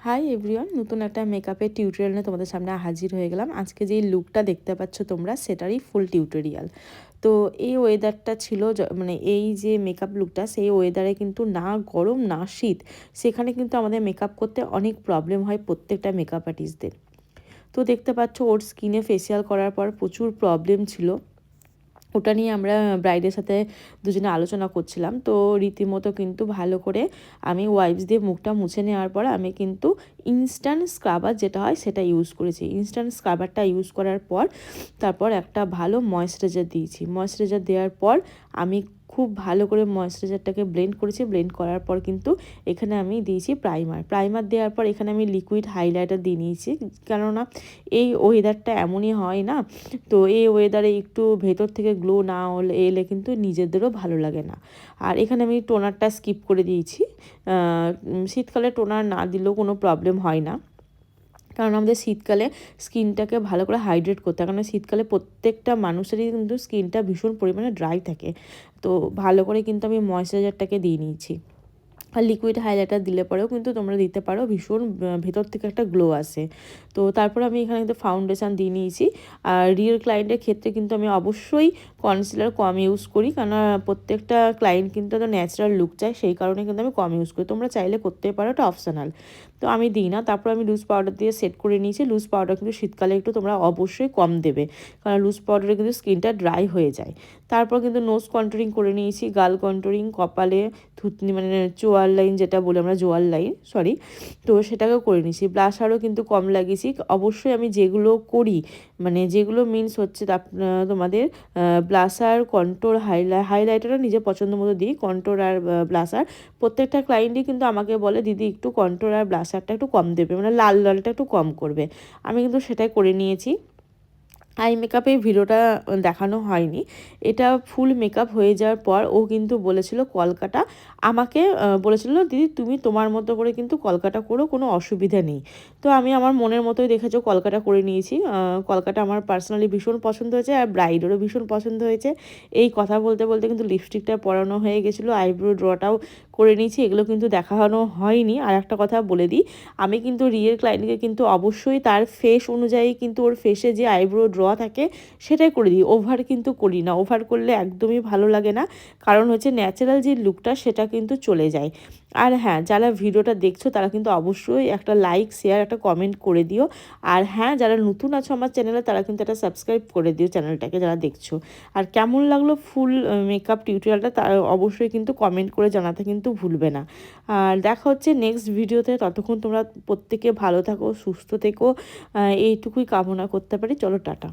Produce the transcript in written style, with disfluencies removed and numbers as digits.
Hi everyone, নতুন একটা মেকআপের টিউটোরিয়াল নিয়ে তোমাদের সামনে হাজির হয়ে গেলাম। আজকে যেই লুকটা দেখতে পাচ্ছ তোমরা, সেটারই ফুল টিউটোরিয়াল। তো এই ওয়েদারটা ছিল মানে এই যে মেকআপ লুকটা, সেই ওয়েদারে কিন্তু না গরম না শীত, সেখানে কিন্তু আমাদের মেকআপ করতে অনেক প্রবলেম হয় প্রত্যেকটা মেকআপ আর্টিস্টদের। তো দেখতে পাচ্ছ ওর স্কিনে ফেসিয়াল করার পর প্রচুর প্রবলেম ছিল। ওটা নিয়ে আমরা ব্রাইডের সাথে দুজনে আলোচনা করছিলাম। তো রীতিমতো কিন্তু ভালো করে আমি ওয়াইপস দিয়ে মুখটা মুছে নেওয়ার পর আমি কিন্তু ইনস্ট্যান্ট স্ক্রাবার যেটা হয় সেটা ইউজ করেছি। ইনস্ট্যান্ট স্ক্রাবারটা ইউজ করার পর তারপর একটা ভালো ময়েশ্চারাইজার দিয়েছি। ময়েশ্চারাইজার দেওয়ার পর আমি খুব ভালো করে ময়েশ্চারাইজারটাকে ব্লেন্ড করেছি। ব্লেন্ড করার পর কিন্তু এখানে আমি দিয়েছি প্রাইমার দেওয়ার পর এখানে আমি লিকুইড হাইলাইটার দিয়ে নিয়েছি, কেননা এই ওয়েদারটা এমনই হয় না, তো এই ওয়েদারে একটু ভেতর থেকে গ্লো না এলে কিন্তু নিজেদেরও ভালো লাগে না। আর এখানে আমি টোনারটা স্কিপ করে দিয়েছি। শীতকালে টোনার না দিলেও কোনো প্রবলেম হয় না, কারণ আমাদের শীতকালে স্কিনটাকে ভালো করে হাইড্রেট করতে হয়। কারণ শীতকালে প্রত্যেকটা মানুষেরই কিন্তু স্কিনটা ভীষণ পরিমাণে ড্রাই থাকে। তো ভালো করে কিন্তু আমি ময়েশ্চারাইজারটাকে দিয়ে নিয়েছি। আর লিকুইড হাইলাইটার দিলে পরেও কিন্তু তোমরা দিতে পারো, ভীষণ ভেতর থেকে একটা গ্লো আসে। তো তারপর আমি এখানে কিন্তু ফাউন্ডেশান দিয়ে নিয়েছি। আর রিয়েল ক্লায়েন্টের ক্ষেত্রে কিন্তু আমি অবশ্যই কনসিলার কম ইউজ করি, কারণ প্রত্যেকটা ক্লায়েন্ট কিন্তু একটা ন্যাচারাল লুক চায়, সেই কারণে কিন্তু আমি কম ইউজ করি। তোমরা চাইলে করতে পারো, এটা অপশনাল। তো আমি দিই না। তারপর আমি লুজ পাউডার দিয়ে সেট করে নিয়েছি। লুজ পাউডার কিন্তু শীতকালে একটু তোমরা অবশ্যই কম দেবে, কারণ লুজ পাউডারে কিন্তু স্কিনটা ড্রাই হয়ে যায়। তারপর কিন্তু নোজ কন্ট্রোরিং করে নিয়েছি, গাল কন্ট্রোরিং, কপালে থুতনি মানে চোয়াল লাইন যেটা বলি আমরা, জোয়াল লাইন সরি, তো সেটাকেও করে নিয়েছি। ব্লাশারও কিন্তু কম লাগিয়েছি। অবশ্যই আমি যেগুলো করি, মানে যেগুলো মিনস হচ্ছে তোমাদের ব্লাশার, কন্ট্রোর, হাইলাইটারও নিজের পছন্দ মতো দিই। কন্ট্রোর আর ব্লাশার প্রত্যেকটা ক্লায়েন্টই কিন্তু আমাকে বলে, দিদি একটু কন্ট্রোর আর ব্লাশারটা একটু কম দেবে, মানে লাল লালটা একটু কম করবে। আমি কিন্তু সেটাই করে নিয়েছি। আই মেকআপে ভিডিওটা দেখানো হয়নি। এটা ফুল মেকআপ হয়ে যাওয়ার পর ও কিন্তু বলেছিল কলকাটা, আমাকে বলেছিল, দিদি তুমি তোমার মতো করে কিন্তু কলকাটা করো, কোনো অসুবিধা নেই। তো আমি আমার মনের মতোই দেখেছো কলকাটা করে নিয়েছি। কলকাটা আমার পার্সোনালি ভীষণ পছন্দ হয়েছে, আর ব্রাইডেরও ভীষণ পছন্দ হয়েছে। এই কথা বলতে বলতে কিন্তু লিপস্টিকটা পরানো হয়ে গেছিলো, আইব্রো ড্রটাও করে নিয়েছি। এগুলো কিন্তু দেখানো হয়নি। আর একটা কথা বলে দিই, আমি কিন্তু রিয়েল ক্লায়েন্টকে কিন্তু অবশ্যই তার ফেস অনুযায়ী কিন্তু ওর ফেসে যে আইব্রো ড্র থাকে সেটাই করে দিই, ওভার কিন্তু করি না। ওভার করলে একদমই ভালো লাগে না, কারণ হচ্ছে ন্যাচারাল যে লুকটা সেটা কিন্তু চলে যায়। আর হ্যাঁ, যারা ভিডিওটা দেখছো তারা কিন্তু অবশ্যই একটা লাইক, শেয়ার, একটা কমেন্ট করে দিও। আর হ্যাঁ, যারা নতুন আছো আমার চ্যানেলে তারা কিন্তু একটা সাবস্ক্রাইব করে দিও চ্যানেলটাকে, যারা দেখছো। আর কেমন লাগলো ফুল মেকআপ টিউটোরিয়ালটা তার অবশ্যই কিন্তু কমেন্ট করে জানাতে কিন্তু ভুলবে না। আর দেখা হচ্ছে নেক্সট ভিডিওতে। ততক্ষণ তোমরা প্রত্যেকে ভালো থাকো, সুস্থ থেকো, এইটুকুই কামনা করতে পারি। চলো, টাটা।